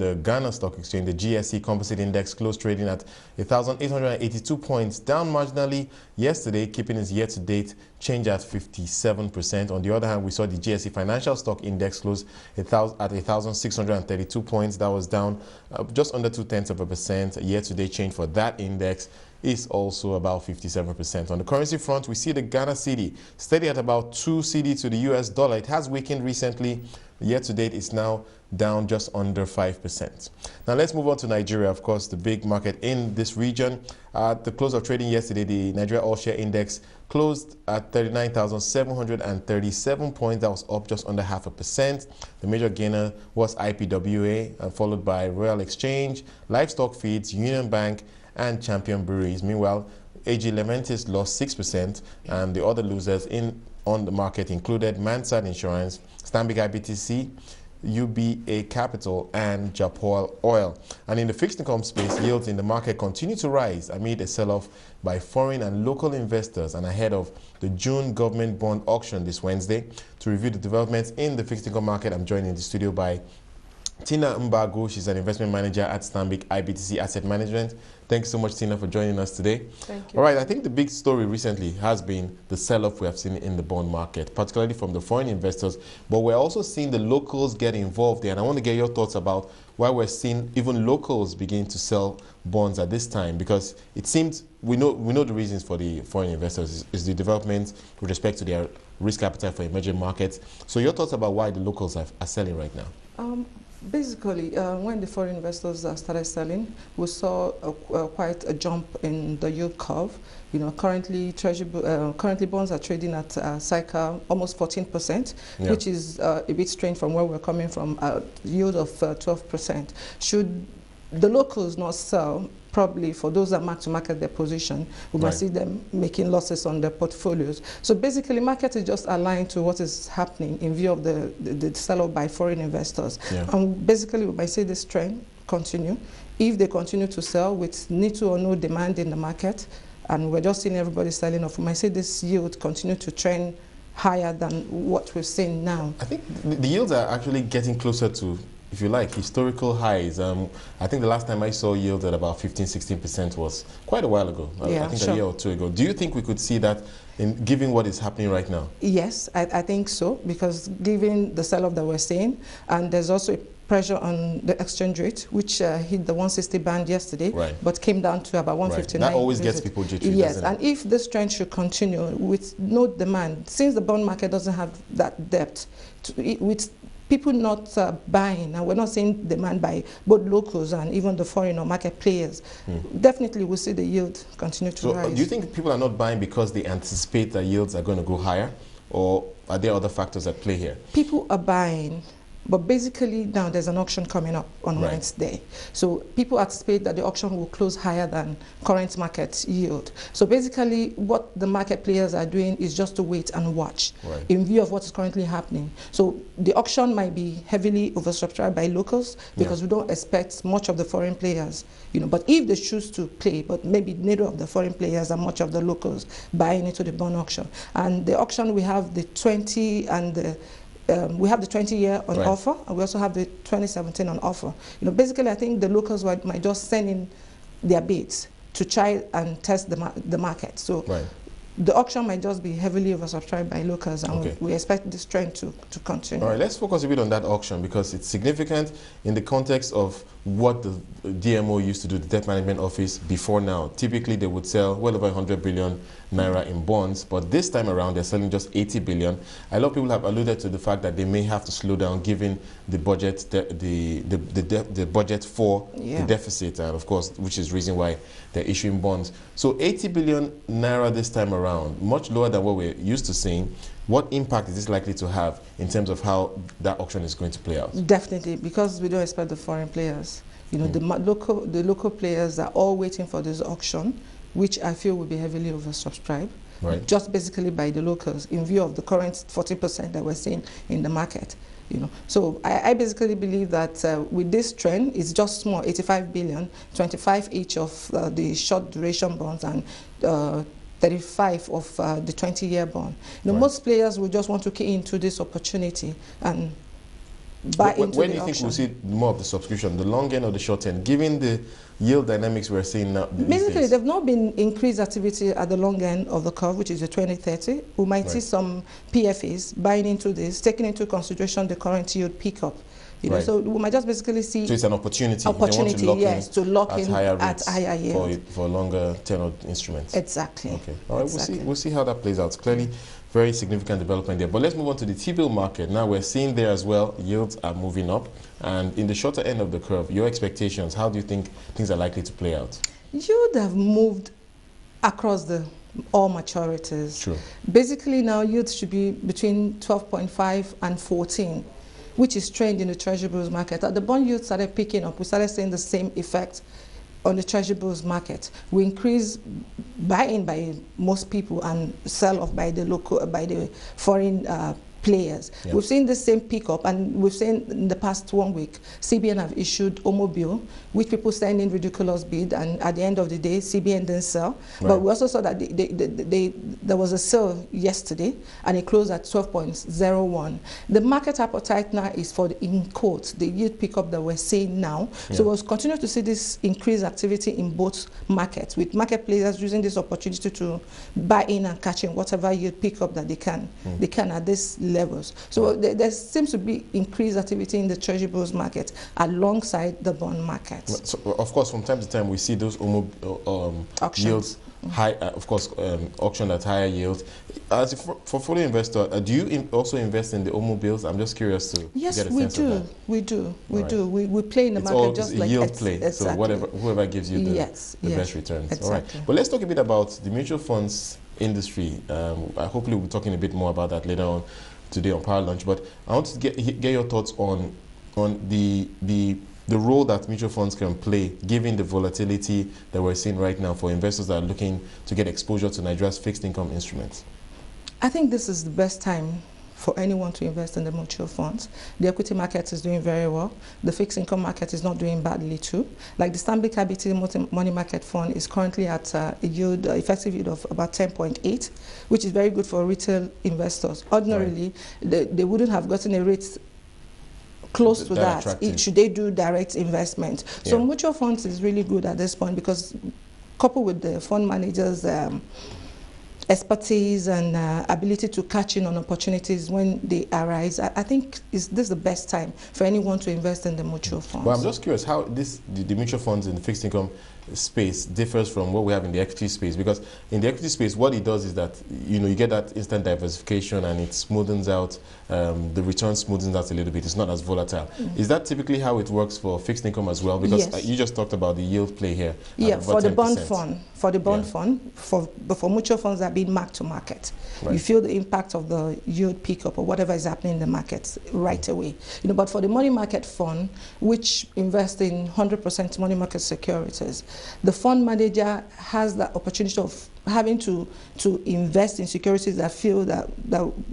The Ghana Stock Exchange, the GSE Composite Index, closed trading at 1,882 points, down marginally yesterday, keeping its year-to-date change at 57%. On the other hand, we saw the GSE Financial Stock Index close at 1,632 points. That was down just under 0.2%. Year-to-date change for that index is also about 57%. On the currency front, we see the Ghana cedi steady at about 2 cedi to the US dollar. It has weakened recently. Year-to-date is now down just under 5%. Now let's move on to Nigeria, of course, the big market in this region. At the close of trading yesterday, the Nigeria All-Share Index closed at 39,737 points. That was up just under 0.5%. The major gainer was IPWA, followed by Royal Exchange, Livestock Feeds, Union Bank, and Champion Breweries. Meanwhile, AG Leventis lost 6%, and the other losers on the market included Mansard Insurance, Stanbic IBTC, UBA Capital, and Japoil Oil. And in the fixed income space, yields in the market continue to rise amid a sell-off by foreign and local investors and ahead of the June government bond auction this Wednesday. To review the developments in the fixed income market, I'm joined in the studio by Tina Mbago. She's an investment manager at Stanbic IBTC Asset Management. Thanks so much, Tina, for joining us today. Thank you. All right, I think the big story recently has been the sell-off we have seen in the bond market, particularly from the foreign investors, but we're also seeing the locals get involved there. And I want to get your thoughts about why we're seeing even locals begin to sell bonds at this time, because it seems we know the reasons for the foreign investors is the development with respect to their risk appetite for emerging markets. So your thoughts about why the locals are selling right now? Basically, when the foreign investors started selling, we saw quite a jump in the yield curve. You know, currently bonds are trading at circa almost 14%, yeah, which is a bit strange from where we're coming from, a yield of 12%. Should the locals not sell, probably for those that mark to market their position, we might see them making losses on their portfolios. So basically, market is just aligned to what is happening in view of the sell-off by foreign investors. Yeah. And basically, we might see this trend continue. If they continue to sell with little or no demand in the market, and we're just seeing everybody selling off, we might see this yield continue to trend higher than what we're seeing now. I think the yields are actually getting closer to, if you like, historical highs. I think the last time I saw yields at about 15–16% was quite a while ago. Yeah, I think a year or two ago. Do you think we could see that given what is happening right now? Yes, I think so, because given the sell-off that we're seeing, and there's also pressure on the exchange rate, which hit the 160 band yesterday, but came down to about 159. That always gets people jittery. Yes, and if this trend should continue with no demand, since the bond market doesn't have that depth, with people not buying, and we're not seeing demand by both locals and even the foreign or market players, definitely we'll see the yield continue to rise. Do you think people are not buying because they anticipate that yields are going to go higher, or are there other factors at play here? People are buying, but basically now there's an auction coming up on Wednesday. So people anticipate that the auction will close higher than current market yield. So basically what the market players are doing is just to wait and watch in view of what is currently happening. So the auction might be heavily oversubscribed by locals because we don't expect much of the foreign players, you know, but if they choose to play, but maybe neither of the foreign players and much of the locals buying into the bond auction. And the auction, we have the 20 and the we have the 20-year on offer, and we also have the 2017 on offer. You know, basically, I think the locals might just send in their bids to try and test the market. So the auction might just be heavily oversubscribed by locals, and we expect this trend to continue. All right, let's focus a bit on that auction, because it's significant in the context of what the DMO used to do, the Debt Management Office, before now. Typically, they would sell well over 100 billion naira in bonds, but this time around, they're selling just 80 billion. A lot of people have alluded to the fact that they may have to slow down given the budget, the budget for the deficit, and of course, which is the reason why they're issuing bonds. So 80 billion naira this time around, much lower than what we're used to seeing. What impact is this likely to have in terms of how that auction is going to play out? Definitely, because we don't expect the foreign players. You know, the local players are all waiting for this auction, which I feel will be heavily oversubscribed, just basically by the locals in view of the current 40% that we're seeing in the market. You know, so I basically believe that with this trend, it's just small, 85 billion, 25 each of the short duration bonds, and 35 of the 20-year bond. You know, most players will just want to key into this opportunity and buy into When the do you think auction. we'll see more of the subscription, the long end or the short end, given the yield dynamics we're seeing now these Basically, days? there've not been increased activity at the long end of the curve, which is the 2030. We might see Right. some PFAs buying into this, taking into consideration the current yield pickup. You know, Right. so we might just basically see So it's an opportunity. They want opportunity, to lock yes, to lock at in higher at rates higher yield. for longer tenor instruments. Exactly. Okay. All right. Exactly. We'll see how that plays out. Clearly, very significant development there. But let's move on to the T-bill market. Now we're seeing there as well, yields are moving up. And in the shorter end of the curve, your expectations, how do you think things are likely to play out? Yield have moved across all maturities. True. Basically, now yields should be between 12.5 and 14, which is trend in the treasury bills market. The bond yield started picking up. We started seeing the same effect on the treasury bills market. We increase buy-in by most people and sell off by the foreign players. Yeah. We've seen the same pickup, and we've seen in the past 1 week, CBN have issued OMO bill, which people send in ridiculous bid, and at the end of the day, CBN didn't sell. Right. But we also saw that there was a sale yesterday, and it closed at 12.01. The market appetite now is for in quotes, the yield pickup that we're seeing now. Yeah. So we'll continue to see this increased activity in both markets, with market players using this opportunity to buy in and catch in whatever yield pickup that they can at this levels. So there seems to be increased activity in the treasury bills market alongside the bond market. So, of course, from time to time, we see those Auctions. yields high, of course, auction at higher yields. As a portfolio investor, do you also invest in the OMO bills? I'm just curious to Yes, get a we sense of do. that. We do. We Right. do. We play in the It's market all just a like yield play. Exactly. So whoever gives you the, Yes, the yes, best returns. exactly. All right. But let's talk a bit about the mutual funds industry. Hopefully, we'll be talking a bit more about that later on today on Power Lunch. But I want to get your thoughts on the role that mutual funds can play, given the volatility that we're seeing right now for investors that are looking to get exposure to Nigeria's fixed income instruments. I think this is the best time for anyone to invest in the mutual funds. The equity market is doing very well. The fixed income market is not doing badly too. Like the Stanbic IBTC Money Market Fund is currently at a yield, effective yield of about 10.8, which is very good for retail investors. Ordinarily, they wouldn't have gotten a rate close to that should they do direct investment. So mutual funds is really good at this point, because coupled with the fund managers' expertise and ability to catch in on opportunities when they arise, I think this is the best time for anyone to invest in the mutual funds. Well, I'm just curious how the mutual funds in the fixed income space differs from what we have in the equity space, because in the equity space, what it does is that you get that instant diversification, and it smoothens out the return smoothens out a little bit. It's not as volatile. Is that typically how it works for fixed income as well? Because yes. You just talked about the yield play here. Yeah, for the 10%. bond fund, but for mutual funds that are being marked to market, Right. you feel the impact of the yield pickup or whatever is happening in the markets right away. But for the money market fund, which invests in 100% money market securities, the fund manager has the opportunity of having to invest in securities that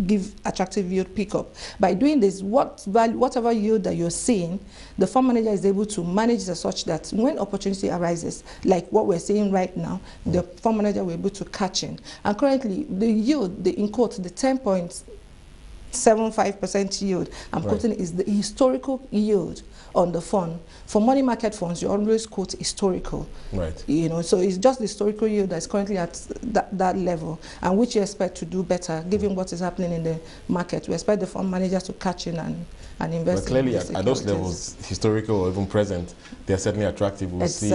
give attractive yield pickup. By doing this, whatever yield that you're seeing, the fund manager is able to manage it such that when opportunity arises, like what we're seeing right now, the fund manager will be able to catch in. And currently, the yield, the 10.75% yield I'm quoting is the historical yield on the fund. For money market funds, you always quote historical. Right. So it's just the historical yield that's currently at that level, and which you expect to do better given what is happening in the market. We expect the fund managers to catch in and invest. But clearly, in at those levels, historical or even present, they're certainly attractive. We'll see